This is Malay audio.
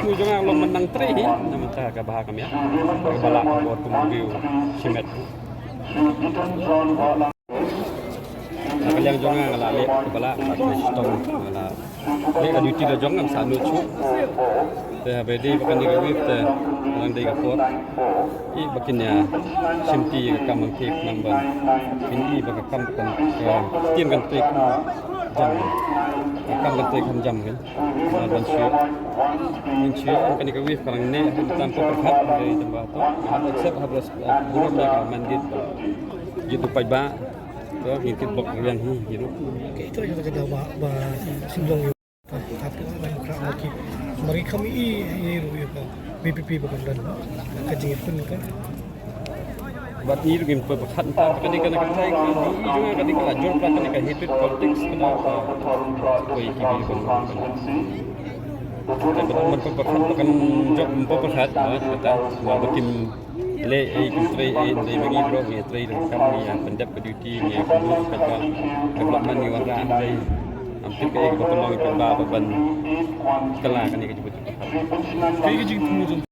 mu jangan lo menang tri nama ta ka bahag kami ya bala buat review simet yang jangan ngala le bala ka stone ngala le adu ti da jong ngam sa nu chu te bedi bakan di wip te lang dei ka pot I bakin ya simti ka kamang kek number ini baka kam kan tien kan tek jam kam kan tek kam jam kan dan syuk min syuk kan di wip karang ne tanpa perhat dari tempat tu accept habis buruk mereka mandit gitu pai ba to ngikit bok yang hi gitu itu yang kita ba sinjong yo tapi orang krak lagi mari kami ini ruya ba BPP bakan dan kajing pun kan buat ni lagi perhat tak kadang kadang saya di juga kadang kadang jor plat ni ka hatred politics kena koi kibi kon dan betul perhat akan job perhat kata bakim le ai kuntrai ai dai bagi bro ni trai kami yang pendap ke duty ni aku kata development ni warna dai hampir ke betul lagi pemba beban kelah kan ni ke jemput. Kayak gitu